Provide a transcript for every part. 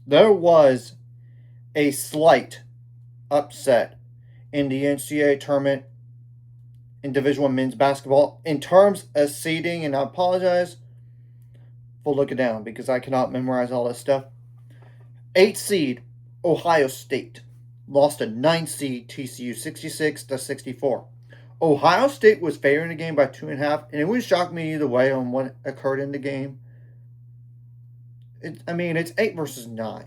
There was a slight upset in the NCAA tournament in Division One men's basketball in terms of seeding, and I apologize for looking down because I cannot memorize all this stuff. 8 seed Ohio State lost to 9 seed TCU 66-64. Ohio State was favoring the game by 2.5, and it wouldn't shock me either way on what occurred in the game. It's 8 versus 9.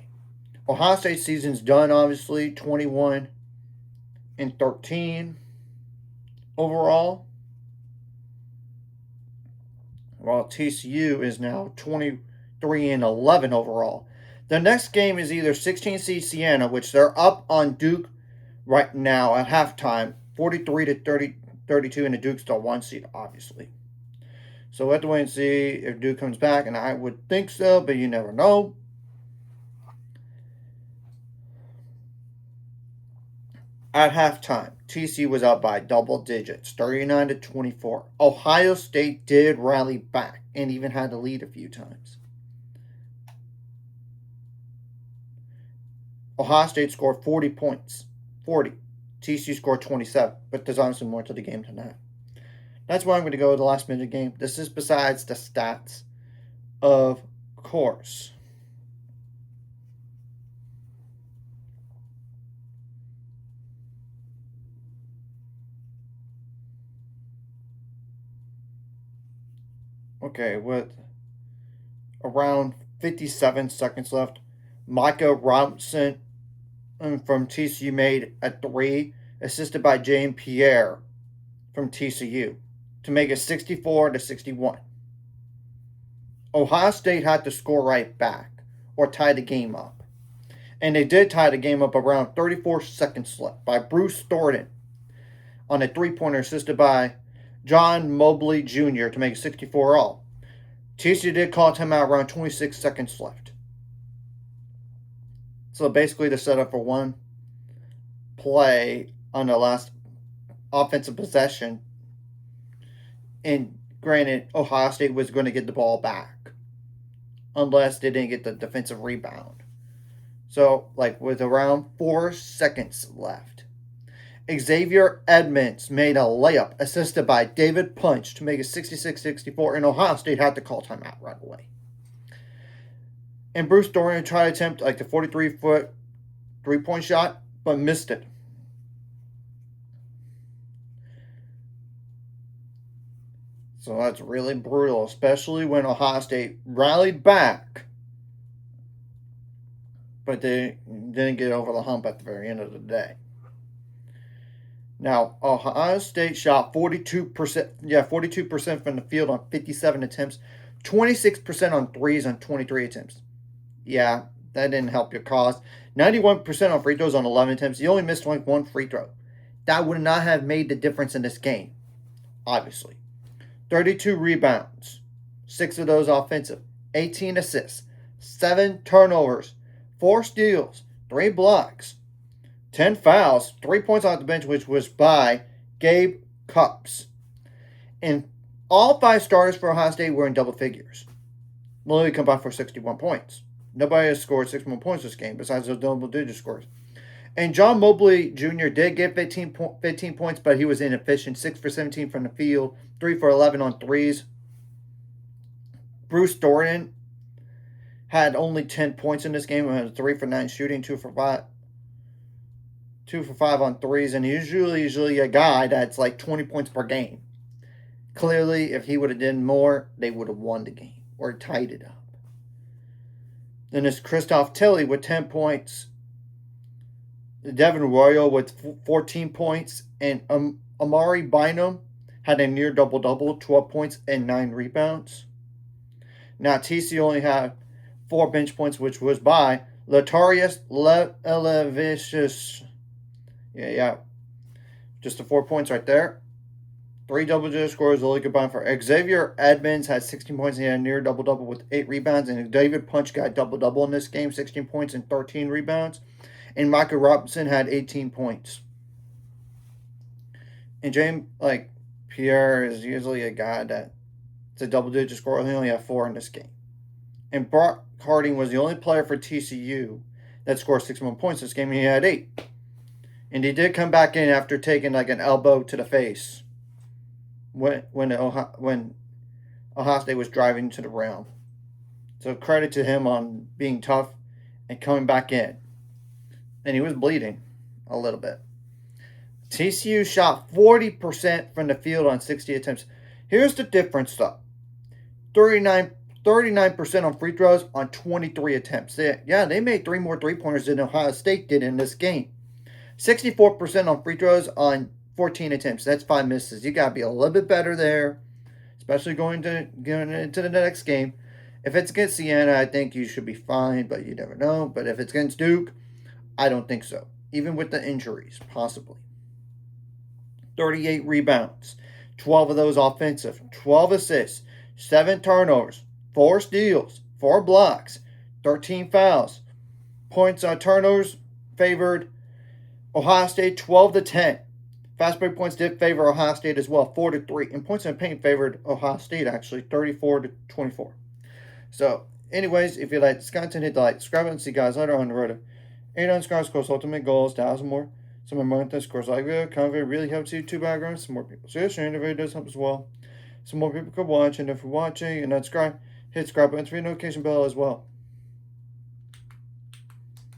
Ohio State season's done, obviously, 21-13 overall. While TCU is now 23-11 overall. The next game is either 16 seed Siena, which they're up on Duke right now at halftime, 43-32, and the Duke's still 1 seed, obviously. So we'll have to wait and see if Duke comes back, and I would think so, but you never know. At halftime, TCU was up by double digits, 39-24. Ohio State did rally back and even had to lead a few times. Ohio State scored 40 points. 40. TCU scored 27, but there's honestly more to the game than that. That's why I'm going to go with the last minute game. This is besides the stats, of course. Okay, with around 57 seconds left, Micah Robinson from TCU made a 3, assisted by James Pierre from TCU, to make it 64-61. Ohio State had to score right back or tie the game up. And they did tie the game up around 34 seconds left by Bruce Thornton on a 3-pointer assisted by John Mobley Jr. to make it 64 all. TCU did call timeout around 26 seconds left. So basically the setup for one play on the last offensive possession. And granted, Ohio State was going to get the ball back unless they didn't get the defensive rebound. So, with around 4 seconds left, Xavier Edmonds made a layup assisted by David Punch to make it 66-64, and Ohio State had to call timeout right away. And Bruce Thornton tried to attempt the 43-foot 3-point shot, but missed it. So that's really brutal, especially when Ohio State rallied back, but they didn't get over the hump at the very end of the day. Now, Ohio State shot 42% from the field on 57 attempts, 26% on threes on 23 attempts. Yeah, that didn't help your cause. 91% on free throws on 11 attempts. You only missed 1 free throw. That would not have made the difference in this game, obviously. 32 rebounds, 6 of those offensive, 18 assists, 7 turnovers, 4 steals, 3 blocks, 10 fouls, 3 points off the bench, which was by Gabe Cupps. And all 5 starters for Ohio State were in double figures. Literally combined for 61 points. Nobody has scored 61 points this game besides those double-digit scores. And John Mobley Jr. did get 15 points, but he was inefficient. 6 for 17 from the field, 3 for 11 on threes. Bruce Thornton had only 10 points in this game. He had 3 for 9 shooting, 2 for 5 on threes, and usually a guy that's 20 points per game. Clearly, if he would have done more, they would have won the game or tied it up. Then there's Christoph Tilley with 10 points. Devin Royal with 14 points. And Amari Bynum had a near double-double, 12 points and 9 rebounds. Now, TCU only had 4 bench points, which was by Latarius Levicius. Yeah. Just the 4 points right there. 3 double-digit scores only combined for Xavier Edmonds had 16 points and he had a near double-double with 8 rebounds. And David Punch got double-double in this game, 16 points and 13 rebounds. And Micah Robinson had 18 points. And James, Pierre is usually a guy that's a double-digit scorer. He only had 4 in this game. And Brock Harding was the only player for TCU that scored 61 points this game, and he had 8. And he did come back in after taking like an elbow to the face when Ohio State was driving to the rim. So credit to him on being tough and coming back in. And he was bleeding a little bit. TCU shot 40% from the field on 60 attempts. Here's the difference, though. 39% on free throws on 23 attempts. They made 3 more three-pointers than Ohio State did in this game. 64% on free throws on 14 attempts. That's 5 misses. You got to be a little bit better there, especially going into the next game. If it's against Siena, I think you should be fine, but you never know. But if it's against Duke, I don't think so. Even with the injuries, possibly. 38 rebounds, 12 of those offensive, 12 assists, 7 turnovers, 4 steals, 4 blocks, 13 fouls. Points on turnovers favored Ohio State 12-10. Fast break points did favor Ohio State as well, 4-3. And points in paint favored Ohio State actually, 34-24. So, anyways, if you like this content, hit the like, subscribe, and see you guys later on the road. 8 scores, ultimate goals, 1,000 more. Some of my monthly scores like video, comment really helps YouTube algorithm. Some more people. So this video does help as well. Some more people could watch, and if you're watching and not subscribe, hit subscribe button for your notification bell as well.